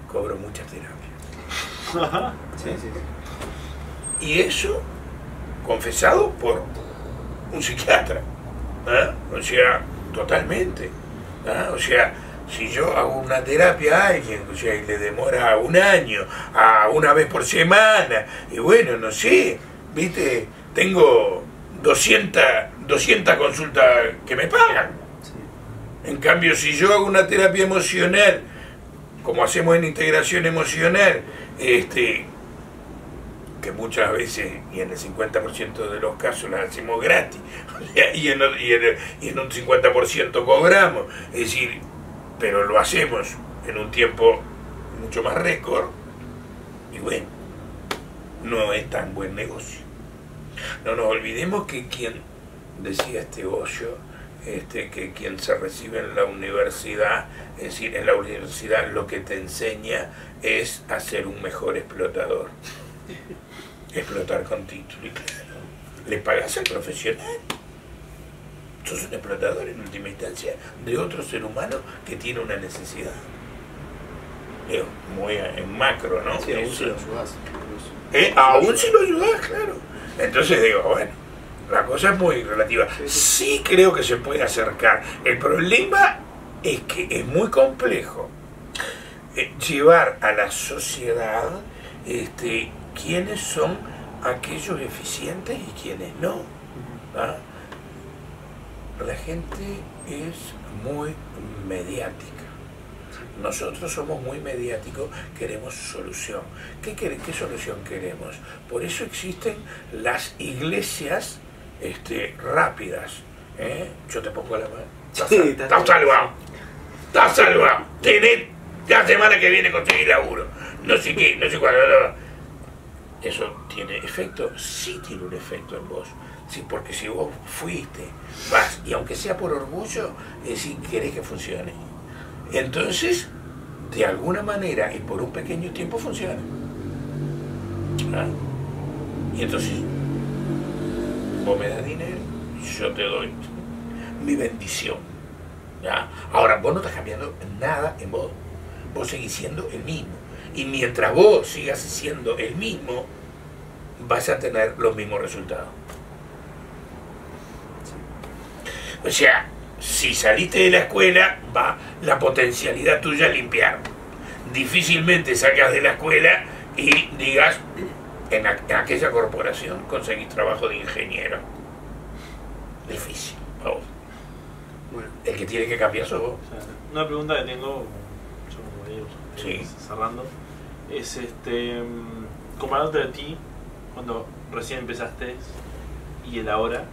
Cobro mucha terapia. Sí, sí, sí. Y eso, confesado por un psiquiatra. O sea, totalmente. O sea, si yo hago una terapia a alguien, o sea, y le demora 1 año, a 1 vez por semana, y bueno, no sé, ¿viste? Tengo 200 consultas que me pagan. Sí. En cambio, si yo hago una terapia emocional, como hacemos en integración emocional, que muchas veces, y en el 50% de los casos las hacemos gratis, y en un 50% cobramos, es decir, pero lo hacemos en un tiempo mucho más récord, y bueno, no es tan buen negocio. No nos olvidemos que quien, decía Osho, que quien se recibe en la universidad, es decir, en la universidad lo que te enseña es a ser un mejor explotador. Explotar con título, y claro, le pagas al profesional. Sos un explotador en última instancia de otro ser humano que tiene una necesidad. Digo, muy en macro, ¿no? Sí, aún si lo ayudás. Aún si lo ayudás, claro. Entonces digo, bueno, la cosa es muy relativa. Sí creo que se puede acercar. El problema es que es muy complejo llevar a la sociedad quiénes son aquellos eficientes y quiénes no. La gente es muy mediática. Nosotros somos muy mediáticos, queremos solución. ¿Qué solución queremos? Por eso existen las iglesias rápidas. Yo te pongo la mano. Estás salvado. Estás salvado. Tenés la semana que viene conseguir laburo. No sé qué, no sé cuándo. ¿Eso tiene efecto? Sí tiene un efecto en vos. Sí, porque si vos fuiste, vas, y aunque sea por orgullo, es decir, querés que funcione. Entonces, de alguna manera y por un pequeño tiempo funciona. Y entonces, vos me das dinero, yo te doy mi bendición. Ahora, vos no estás cambiando nada en vos. Vos seguís siendo el mismo. Y mientras vos sigas siendo el mismo, vas a tener los mismos resultados. O sea, si saliste de la escuela, va la potencialidad tuya a limpiar. Difícilmente salgas de la escuela y digas, en aquella corporación conseguís trabajo de ingeniero. Difícil, vamos. El que tiene que cambiar sos vos. O sea, una pregunta que tengo, yo como digo, Sí. cerrando, es comparándote a ti cuando recién empezaste y el ahora,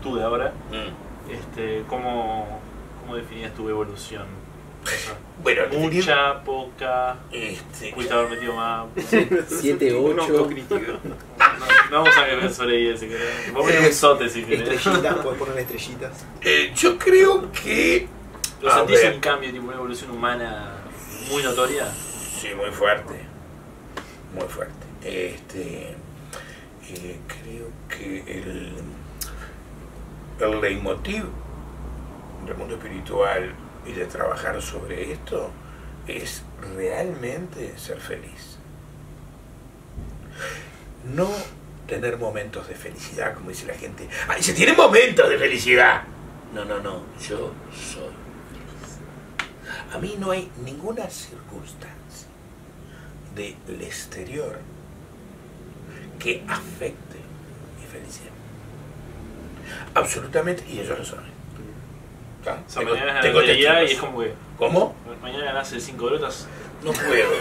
tú de ahora, ¿cómo definías tu evolución? O sea, Bueno, mucha, poca, pudiste haber metido más. 7, Un 8. autocrítico. No vamos a ver sobre ella si querés. Vos ponés un sote si querés. Estrellitas, podés poner estrellitas. yo creo que... ¿Lo a sentís ver, un cambio, tipo una evolución humana muy notoria? Sí, muy fuerte. Muy fuerte. Creo que el leitmotiv del mundo espiritual y de trabajar sobre esto es realmente ser feliz. No tener momentos de felicidad, como dice la gente. ¡Ay, se tienen momentos de felicidad! No, yo soy. A mí no hay ninguna circunstancia del exterior que afecte mi felicidad. Absolutamente, y ellos lo saben. ¿Está? O sea, mañana es la lotería testigos. y es como que ¿Cómo? mañana ganás el 5 de lotas. No juego.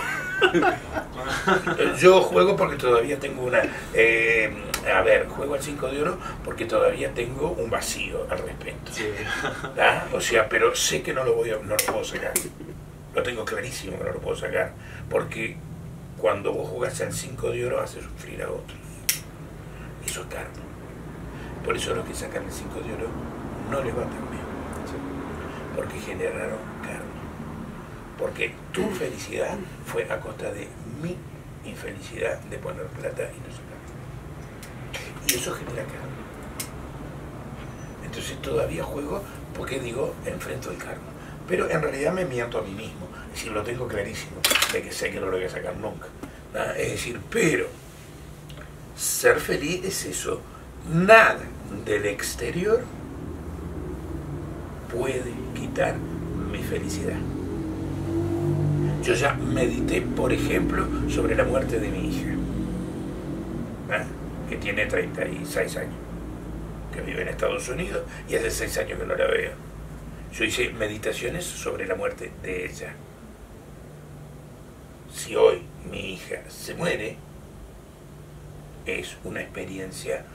Yo juego porque todavía tengo una... juego al 5 de oro porque todavía tengo un vacío al respecto. Sí. ¿Ah? O sea, pero sé que no lo puedo sacar. Lo tengo clarísimo que no lo puedo sacar. Porque cuando vos jugás al 5 de oro haces sufrir a otros. Eso es karma. Por eso los que sacan el 5 de oro no les va tan bien. Porque generaron karma. Porque tu felicidad fue a costa de mi infelicidad de poner plata y no sacar. Y eso genera karma. Entonces todavía juego porque digo, enfrento el karma. Pero en realidad me miento a mí mismo. Es decir, lo tengo clarísimo, de que sé que no lo voy a sacar nunca. ¿Ah? Es decir, pero ser feliz es eso. Nada del exterior puede quitar mi felicidad. Yo ya medité, por ejemplo, sobre la muerte de mi hija, que tiene 36 años, que vive en Estados Unidos y hace 6 años que no la veo. Yo hice meditaciones sobre la muerte de ella. Si hoy mi hija se muere, es una experiencia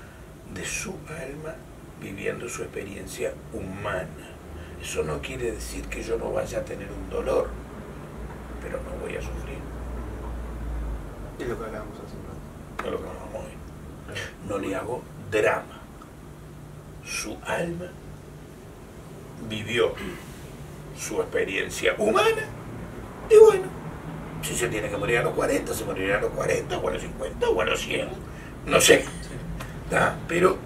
de su alma viviendo su experiencia humana. Eso no quiere decir que yo no vaya a tener un dolor, pero no voy a sufrir. Es lo que hablamos hace un rato. No lo que hablamos hoy. No le hago drama. Su alma vivió su experiencia humana y bueno, si se tiene que morir a los 40, se morirá a los 40, o a los 50, o a los 100, no sé. ¿Ah? Pero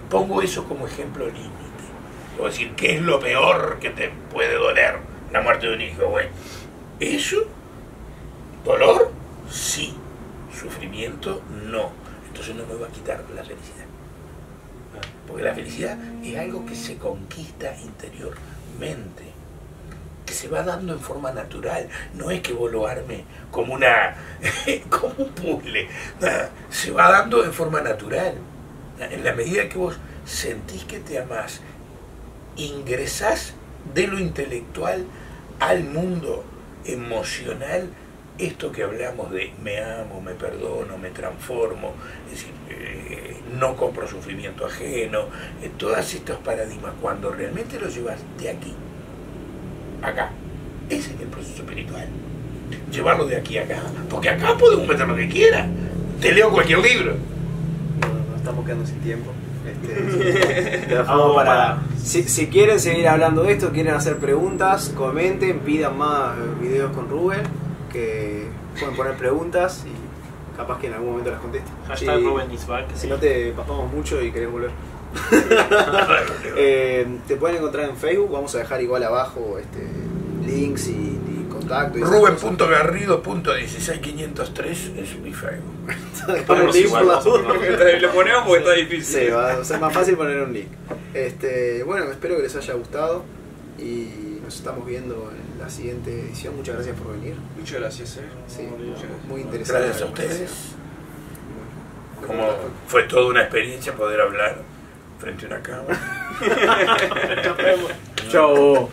pongo eso como ejemplo límite. Es decir, ¿qué es lo peor que te puede doler? La muerte de un hijo. Bueno, eso, dolor, sí. Sufrimiento, no. Entonces no me va a quitar la felicidad. Porque la felicidad es algo que se conquista interiormente, que se va dando en forma natural. No es que vos lo armes como como un puzzle. Se va dando en forma natural. En la medida que vos sentís que te amás, ingresás de lo intelectual al mundo emocional. Esto que hablamos de me amo, me perdono, me transformo, es decir, no compro sufrimiento ajeno, todos estos paradigmas, cuando realmente los llevas de aquí a acá, ese es el proceso espiritual. Llevarlo de aquí a acá, porque acá podemos meter lo que quiera. Te leo cualquier libro. No estamos quedando sin tiempo. Lo dejamos para... Si quieren seguir hablando de esto, quieren hacer preguntas, comenten, pidan más videos con Rubén, que pueden poner preguntas y capaz que en algún momento las conteste. Hashtag Rubén is back. Si no te pasamos mucho y querés volver. Te pueden encontrar en Facebook, vamos a dejar igual abajo links y contacto. Ruben.garrido.16503 es mi Facebook. Ponemos link por la duda. Lo ponemos porque está difícil. Sí, va a ser más fácil poner un link. Bueno, espero que les haya gustado y nos estamos viendo en la siguiente edición. Muchas gracias por venir. Muchas gracias. Sí, muy interesante. Gracias a ustedes. Como fue toda una experiencia poder hablar frente a una cámara. Nos vemos. Chao.